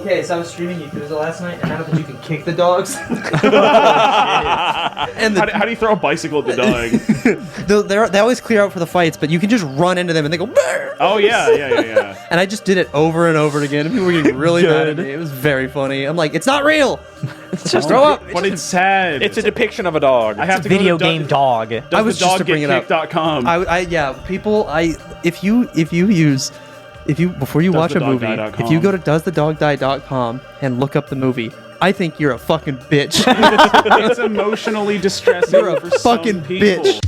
Okay, so I was streaming Yakuza last night, and now that you can kick the dogs. And how do you throw a bicycle at the dog? They always clear out for the fights, but you can just run into them and they go. Brr! Oh yeah. And I just did it over and over again, and people were getting really mad at me. It was very funny. I'm like, it's not real. It's just throw up. But it's sad. It's a depiction of a dog. I have to Video game dog. I was just to bring it up. Before you watch a movie, if you go to doesthedogdie.com and look up the movie, I think you're a fucking bitch. It's emotionally distressing. You're a for fucking some people. bitch.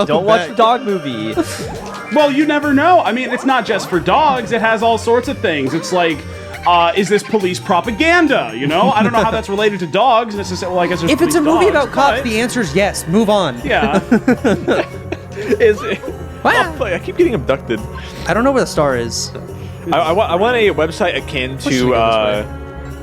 Don't watch the dog movie. Well, you never know. I mean, it's not just for dogs. It has all sorts of things. It's like, is this police propaganda? You know, I don't know how that's related to dogs necessarily. Well, I guess there's If it's a movie dogs, about cops, but- the answer is yes. Move on. Yeah. I keep getting abducted. I don't know where the star is. I want a website akin to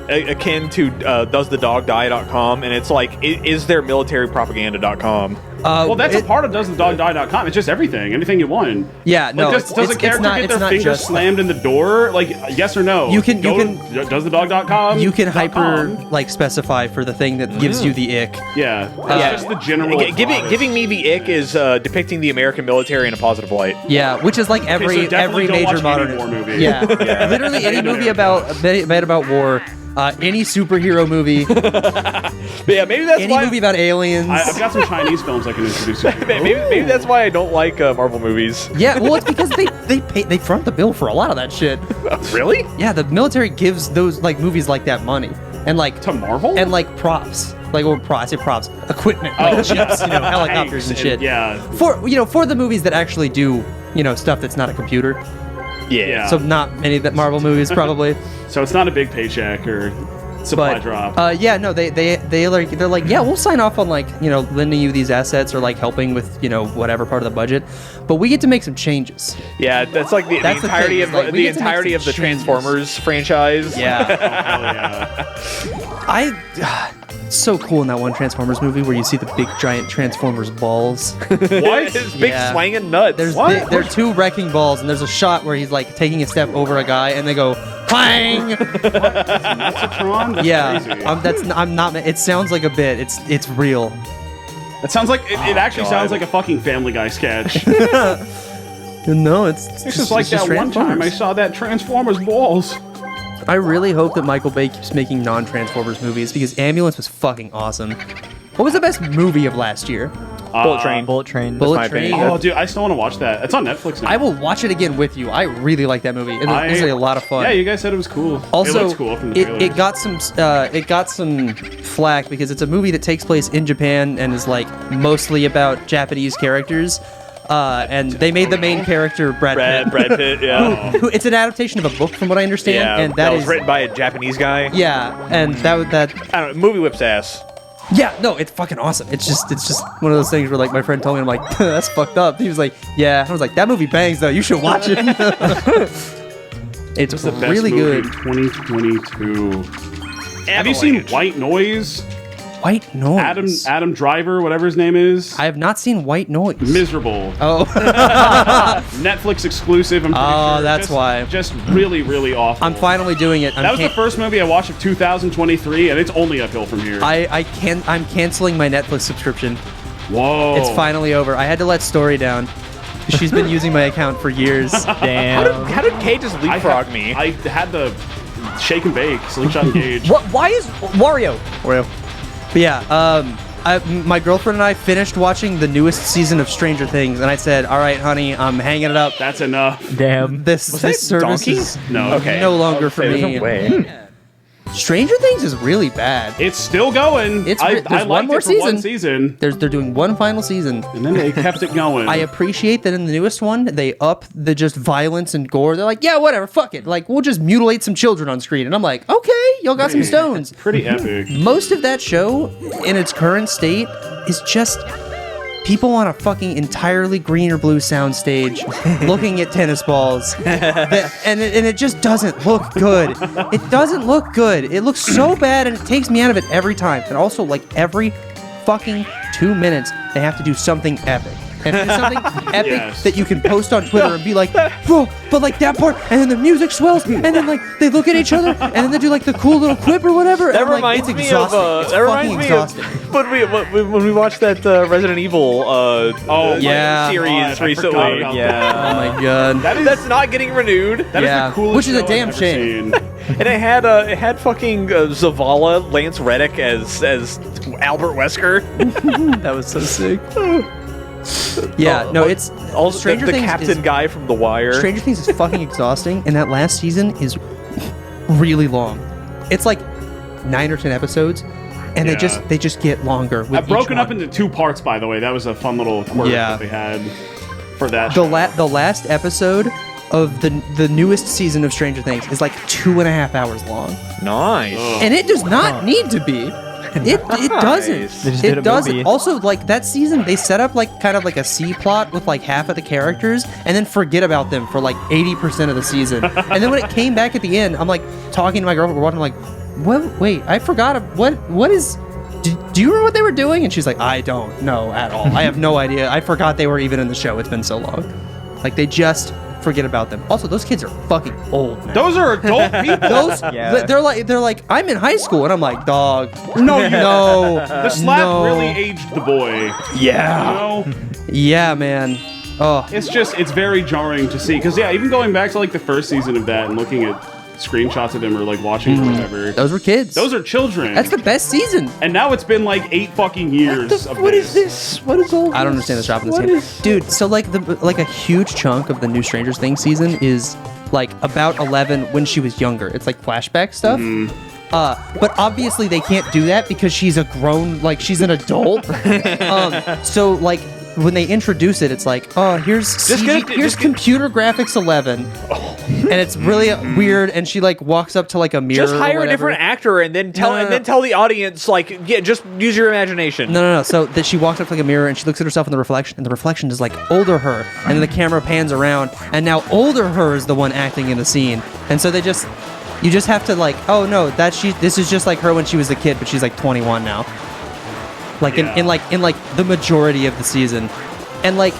doesthedogdie.com, and it's like, is there militarypropaganda.com? Well, that's a part of doesthedogdie.com. It's just everything you want. Yeah, no. Does a character get their finger just slammed in the door? Like, yes or no? You can doesthedog.com. You can hyper like specify for the thing that gives you the ick. Yeah, it's just the general. Giving me the ick is depicting the American military in a positive light. Yeah, which is like every major modern war movie. Yeah, literally any movie about war. Any superhero movie. Yeah, maybe that's any movie about aliens. I've got some Chinese films I can introduce you to. Maybe that's why I don't like Marvel movies. Yeah, well, it's because they front the bill for a lot of that shit. Really? Yeah, the military gives those like movies like that money and like to Marvel and like props. Like I say props, equipment, like ships, helicopters and shit. Yeah. For the movies that actually do stuff that's not a computer. Yeah. So not many of the Marvel movies probably. So it's not a big paycheck or supply drop. They're like, yeah, we'll sign off on like lending you these assets or like helping with whatever part of the budget, but we get to make some changes. Yeah, that's like the entirety of the entirety of the Transformers franchise. Yeah. It's so cool in that one Transformers movie where you see the big giant Transformers balls. What? Big swanging nuts. They're two wrecking balls, and there's a shot where he's like taking a step over a guy, and they go clang. Yeah, I'm not. It sounds like a bit. It's real. It sounds like it actually sounds like a fucking Family Guy sketch. No, it's just like that one time I saw that Transformers balls. I really hope that Michael Bay keeps making non-Transformers movies because Ambulance was fucking awesome. What was the best movie of last year? Bullet Train. Bullet Train. Bullet Train. Oh, dude, I still want to watch that. It's on Netflix now. I will watch it again with you. I really like that movie. It's actually a lot of fun. Yeah, you guys said it was cool. Also, it looks cool from the trailers. it got some flack because it's a movie that takes place in Japan and is like mostly about Japanese characters. And they made the main character Brad Pitt, yeah. Who it's an adaptation of a book, from what I understand. Yeah, and that was written by a Japanese guy. Yeah, and that I don't know. Movie whips ass. Yeah, no, it's fucking awesome. It's just one of those things where like my friend told me, I'm like, that's fucked up. He was like, yeah. I was like, that movie bangs though. You should watch it. It's the best really movie good. in 2022. Have you seen White Noise? White Noise. Adam Driver, whatever his name is. I have not seen White Noise. Miserable. Oh. Netflix exclusive. I'm pretty sure. That's why. Just really, really awful. I'm finally doing it. That was the first movie I watched of 2023, and it's only uphill from here. I'm canceling my Netflix subscription. Whoa. It's finally over. I had to let Story down. She's been using my account for years. Damn. How did Cade just leapfrog me? I had the shake and bake, slingshot engage. Why is Wario? But yeah, my girlfriend and I finished watching the newest season of Stranger Things, and I said, "All right, honey, I'm hanging it up. That's enough." Damn. This service is no longer for me." No way. Stranger Things is really bad. It's still going. There's I one liked more it for one season. They're doing one final season. And then they kept it going. I appreciate that in the newest one, they up the just violence and gore. They're like, yeah, whatever, fuck it. Like, we'll just mutilate some children on screen. And I'm like, okay, y'all got some stones. Pretty epic. Most of that show, in its current state, is just people on a fucking entirely green or blue soundstage looking at tennis balls. And it just doesn't look good. It doesn't look good. It looks so bad, and it takes me out of it every time. And also, like, every fucking 2 minutes, they have to do something epic. and it's something epic Yes. that you can post on Twitter and be like, bro, but like that part, and then the music swells, and then like they look at each other, and then they do like the cool little quip or whatever. That and, like, reminds it's me exhausting. of It's that reminds fucking me exhausting. of when we watched that Resident Evil yeah. series God, I forgot recently. about Oh my god. That's not getting renewed. that is Yeah. the coolest Which is a show I've damn ever shame. seen. And it had fucking Zavala, Lance Reddick as Albert Wesker. That was so sick. Yeah, no, it's Also, Stranger the Things captain is, guy from The Wire. Stranger Things is fucking exhausting, and that last season is really long. It's like 9 or 10 episodes, and Yeah. they just get longer. With I've broken each up one. into 2 parts, by the way. That was a fun little quirk Yeah. that they had for that. The last episode of the newest season of Stranger Things is like 2.5 hours long, Nice. and it does not need to be. It doesn't. Nice. They just did It a doesn't. movie. Also, like that season, they set up like kind of like a C plot with like half of the characters, and then forget about them for like 80% of the season. And then when it came back at the end, I'm like talking to my girlfriend, we're watching, I'm like, what? Wait, I forgot. What is? Do you remember what they were doing? And she's like, I don't know at all. I have no idea. I forgot they were even in the show. It's been so long. Like they just forget about them. Also, those kids are fucking old now. Those are adult people. Those Yeah. they're like I'm in high school, and I'm like, dog. No, you No, The slap no. really aged the boy. Yeah. You know? Yeah, man. Oh, It's very jarring to see. Because, yeah, even going back to, like, the first season of that and looking at screenshots of them or, like, watching or whatever. those were kids. Those are children. That's the best season. And now it's been, like, 8 fucking years of What this. is this? What is all? I don't understand the shop in this What game, is- dude. So like a huge chunk of the new Stranger Things season is like about 11 when she was younger. It's like flashback stuff. But obviously they can't do that because she's a grown, like she's an adult. So like when they introduce it, it's like, oh, here's computer graphics 11, and it's really weird. And she like walks up to like a mirror. Just or hire a whatever. different actor and then tell No. tell the audience like, yeah, just use your imagination. No. So that she walks up to like a mirror and she looks at herself in the reflection, and the reflection is like older her, and then the camera pans around, and now older her is the one acting in the scene, and so you just have to like, oh no, this is just like her when she was a kid, but she's like 21 now. Like Yeah. in like the majority of the season, and like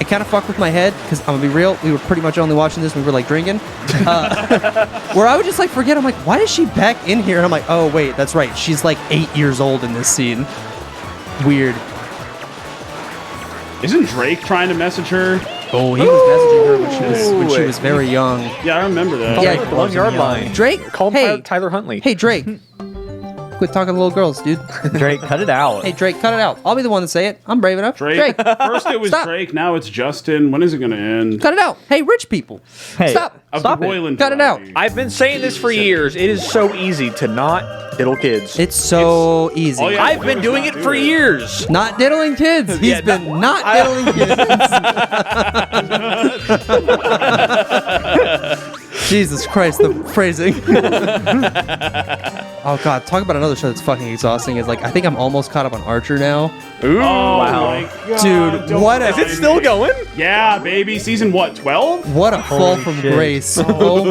it kind of fucked with my head because I'm gonna be real, we were pretty much only watching this when we were like drinking, where I would just like forget. I'm like, why is she back in here? And I'm like, oh wait, that's right, she's like 8 years old in this scene. Weird. Isn't Drake trying to message her? Oh, he was messaging her when she was very young. Yeah, I remember that. Yeah, Like the 1 yard line. Drake, Call him hey, Tyler Huntley. hey Drake, quit talking to little girls, dude. Drake, cut it out. Hey Drake, cut it out. I'll be the one to say it. I'm brave enough. Drake. First it was Stop. Drake, now it's Justin. When is it going to end? Cut it out. Hey, rich people, Hey, stop. Of stop the it. Royland Cut it out. variety. I've been saying this for years. It is so easy to not diddle kids. It's so easy. all you have I've to been do is doing not it do for it. years. Not diddling kids. He's Yeah, been not diddling kids. Jesus Christ, the phrasing. Oh God, talk about another show that's fucking exhausting. Is like, I think I'm almost caught up on Archer now. Ooh, Oh wow. my God, Dude, don't what a- Is it remind still me. going? Yeah, baby. Season what? 12? What a fall from shit. grace. Oh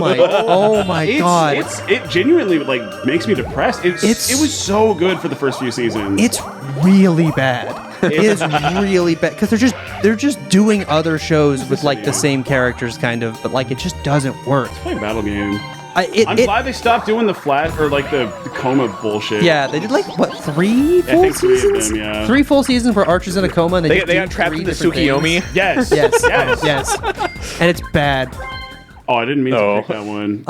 my God. It genuinely like makes me depressed. It was so good for the first few seasons. It's really bad. It is really bad because they're just doing other shows with like the same characters, kind of, but like it just doesn't work. Play a battle game. I'm It, glad they stopped doing the flat or like the coma bullshit. yeah, they did like what 3 full think 3 of seasons? them, yeah. 3 full seasons where Archer's in a coma and They just do got trapped 3 in the different Tsukiyomi. things. Yes. Yes, Yes. yes, and it's bad. Oh, I didn't mean No. to pick that one.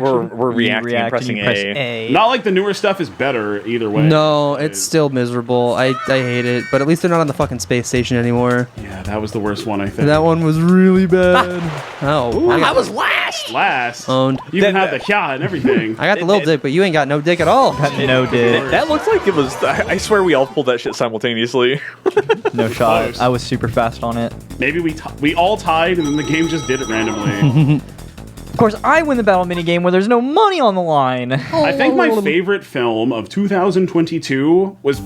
We're reacting and pressing you press A. Not like the newer stuff is better either way. No, it's still miserable. I hate it, but at least they're not on the fucking space station anymore. Yeah, that was the worst one I think. That one was really bad. Oh, I was last. Last. Owned. You even have the yeah and everything. I got the little dick, but you ain't got no dick at all. No did. That looks like it was. I swear we all pulled that shit simultaneously. No shot. Close. I was super fast on it. Maybe we all tied and then the game just did it randomly. Of course, I win the battle minigame where there's no money on the line. I think my favorite film of 2022 was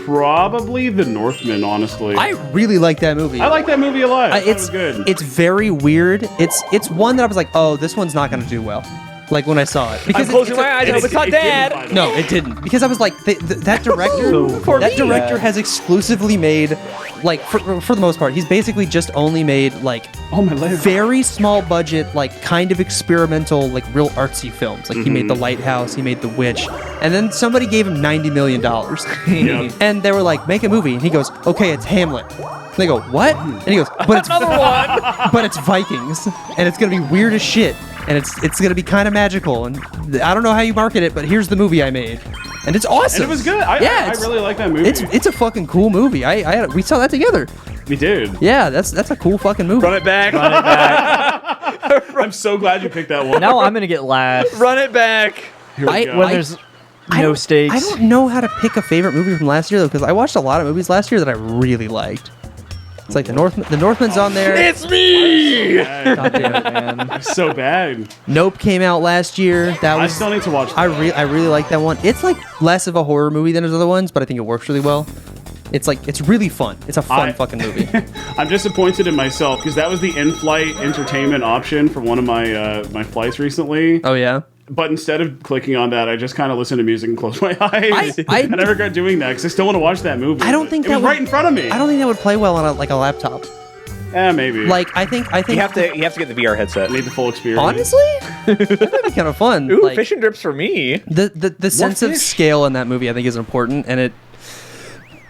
probably The Northman, honestly. I really like that movie. I like that movie a lot. I thought it It's was good. It's very weird. It's one that I was like, oh, this one's not gonna do well. Like when I saw it, I'm because closing my eyes. I hope it's not Dad. No, it didn't. Because I was like, that director, that director has exclusively made, like, for the most part, he's basically just only made like Oh my leg. very small budget, like kind of experimental, like real artsy films. Like he made The Lighthouse, he made The Witch, and then somebody gave him $90 million, Yep. and they were like, make a movie, and he goes, okay, it's Hamlet. And they go, what? And he goes, but it's but it's Vikings, and it's gonna be weird as shit. And it's gonna be kind of magical, and I don't know how you market it, but here's the movie I made, and it's awesome. And it was good. I really like that movie. It's a fucking cool movie. We saw that together. We did. Yeah, that's a cool fucking movie. Run it back. Run it back. I'm so glad you picked that one. Now I'm gonna get last. Run it back. Here we go. When there's no stakes. I don't know how to pick a favorite movie from last year though, because I watched a lot of movies last year that I really liked. It's like the Northman's on there. It's me. God damn it, man. It's so bad. Nope came out last year. That I was still need to watch that. I really like that one. It's like less of a horror movie than his other ones, but I think it works really well. It's really fun. It's a fun fucking movie. I'm disappointed in myself because that was the in-flight entertainment option for one of my my flights recently. Oh yeah. But instead of clicking on that, I just kind of listened to music and closed my eyes. I I never regret doing that because I still want to watch that movie. I don't think it that was would- right in front of me. I don't think that would play well on a laptop. Maybe. Like I think You have to get the VR headset. need the full experience. honestly, that'd be kind of fun. Ooh, like, fish and drips for me. the sense of fish? scale in that movie I think is important, and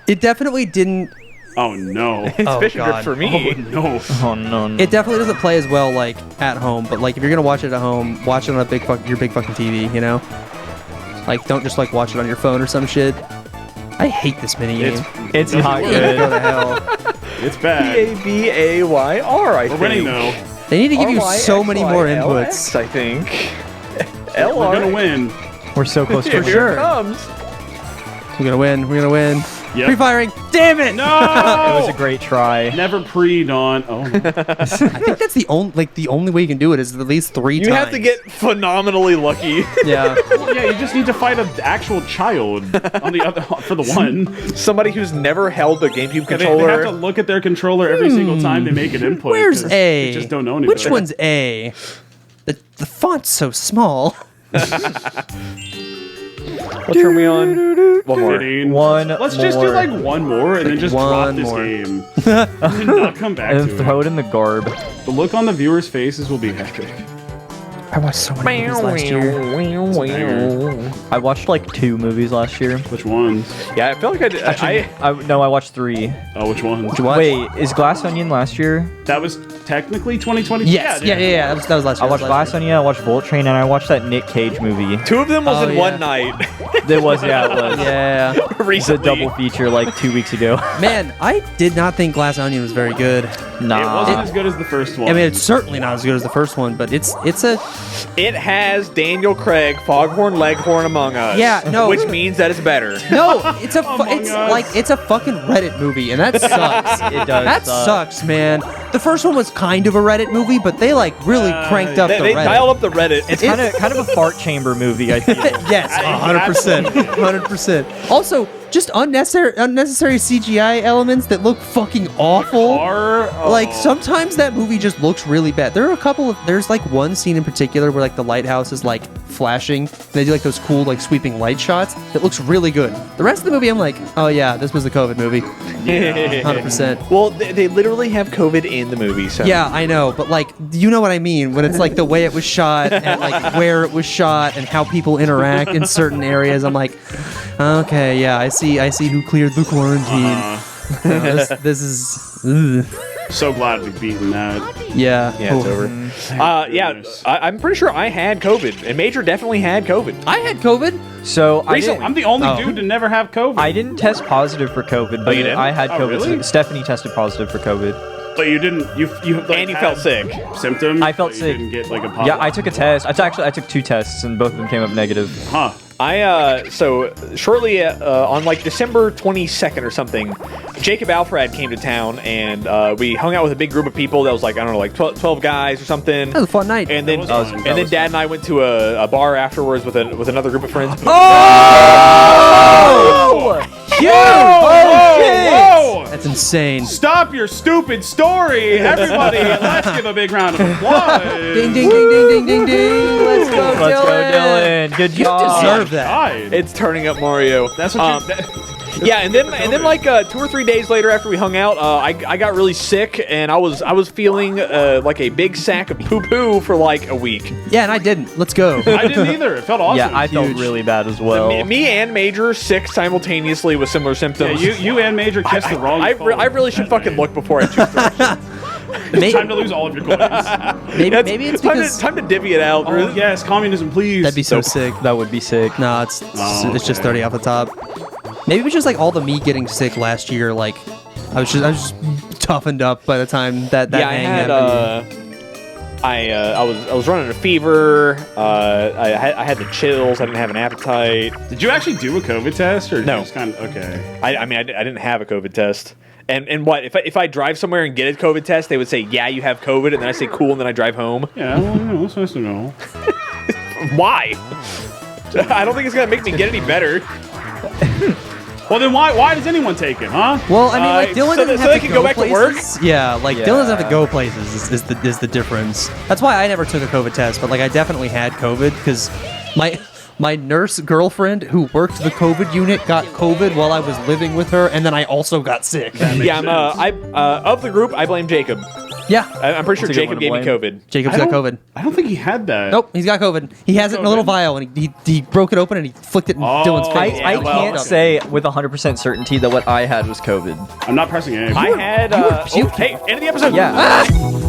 it definitely didn't. Oh no. It's Oh, fish and drips God. for me. No. Oh no, no. It definitely doesn't play as well like at home, but like if you're gonna watch it at home, watch it on your big fucking TV, you know? Like don't just like watch it on your phone or some shit. I hate this mini game. It's not Go good. to hell. It's bad. P-A-B-A-Y-R, I We're think. winning though. They need to give you so many more R-Y-X-Y-L-X, inputs. I think. We're gonna win. We're so close to Here it. it sure. comes. We're gonna win. We're gonna win. Yep. Pre-firing. Damn it! It was a No. great try. Never pre-dawn. Oh. I think that's the only way you can do it is at least 3 times. You have to get phenomenally lucky. Yeah. Well, yeah, you just need to fight an actual child on the other for the one. Somebody who's never held a GameCube They have to controller. look at their controller every single time they make an input. Where's 'cause A? They just don't know any Which better. one's A? The font's so small. What turn we on? One more. Fitting. One Let's just do more. like one more and then just drop one this more. game. And not come back And to throw it. it in the garb. The look on the viewers' faces will be epic. I watched so many movies last year. I watched like 2 movies last year. Which ones? Yeah, I feel like I did. I watched 3. Oh, which ones? Did you watch? Wait, is Glass Onion last year? That was technically 2020. Yes. Yeah. That was last I year. watched Glass Onion, I watched Bullet Train, and I watched that Nick Cage movie. Two of them was Oh, in yeah. one night. It was, yeah, it was. Yeah. It's a Recently. double feature like 2 weeks ago. Man, I did not think Glass Onion was very good. It Nah. wasn't as good as the first one. I mean, it's certainly not as good as the first one, but it's a It has Daniel Craig, Foghorn Leghorn Among Us. Yeah, no. Which means that it's better. no. It's a Among it's Us. like it's a fucking Reddit movie, and that sucks. It does That suck. sucks, man. The first one was kind of a Reddit movie, but they like really cranked up They, the they Reddit. dialed up the Reddit. It's kind of a fart chamber movie, I feel. Yes, 100%. 100%. Also, just unnecessary CGI elements that look fucking awful. Like sometimes that movie just looks really bad. There are a couple of there's like one scene in particular where like the lighthouse is like flashing. They do like those cool like sweeping light shots that looks really good. The rest of the movie I'm like, oh yeah, this was the COVID movie. 100%. Well, they literally have COVID in the movie, so. Yeah, I know, but like you know what I mean when it's like the way it was shot and like where it was shot and how people interact in certain areas. I'm like, okay, yeah, I see who cleared the quarantine. This is ugh. So glad we've beaten that. Yeah. Yeah, it's Oh. over. Yeah, I'm pretty sure I had COVID, and Major definitely had COVID. I had COVID. So Recently. I'm the only Oh. dude to never have COVID. I didn't test positive for COVID, but you didn't? I had Oh, COVID. really? Stephanie tested positive for COVID. But you didn't. You like, And you had felt sick. Symptoms. I felt but you sick. Didn't get like a Yeah, I took a test. I took 2 tests, and both of them came up negative. Huh. So shortly on like December 22nd or something, Jacob Alfred came to town, and we hung out with a big group of people. That was like, I don't know, like 12 guys or something. That was a fun night. And then, That was fun. and then Dad and I went to a bar afterwards with another group of friends. Oh! Whoa! Whoa! Whoa! And That's insane. Stop your stupid story, everybody. Let's give a big round of applause. Ding, ding, ding, ding, ding, ding, ding. Let's go, Let's go, Dylan. Dylan. Good You job. deserve that. God. It's turning up Mario. That's what Yeah, and then like 2 or 3 days later after we hung out, I got really sick and I was feeling like a big sack of poo poo for like a week. Yeah, and I didn't. Let's go. I didn't either. It felt awesome. Yeah, I felt Huge. really bad as well. Me and Major sick simultaneously with similar symptoms. Yeah, you and Major kissed the wrong. I phone. really should fucking look before I choose direction. Time to lose all of your coins. Maybe it's because time to divvy it out. Oh yes, communism, please. that'd be so sick. That would be sick. No, it's just 30 off the top. Maybe it was just like all the me getting sick last year. Like I was just toughened up by the time that Yeah, hang I had happened. I was running a fever. I had the chills. I didn't have an appetite. Did you actually do a COVID test or No. just kind of okay? I mean I didn't have a COVID test. And what if I drive somewhere and get a COVID test? They would say, "Yeah, you have COVID," and then I say, "Cool," and then I drive home. Yeah, well, you know, it's nice to know. Why? I don't think it's gonna make me get any better. Well, then why does anyone take it, huh? Well, I mean, like Dylan so doesn't so have they to can go back to work? places. Yeah, like Yeah. Dylan doesn't have to go places. Is the difference? That's why I never took a COVID test. But like, I definitely had COVID because my nurse girlfriend who worked the COVID unit got COVID while I was living with her, and then I also got sick. Yeah, of the group, I blame Jacob. Yeah, I'm pretty sure That's a good one Jacob to gave me blame. COVID. Jacob's I got don't- COVID. I don't think he had that. Nope, he's got COVID. He has it in a little COVID? vial, and he broke it open and he flicked it in Oh, Dylan's face. yeah, I well, can't okay. say with 100% certainty that what I had was COVID. I'm not pressing A. I had. you were puking. Hey, end of the episode. Yeah.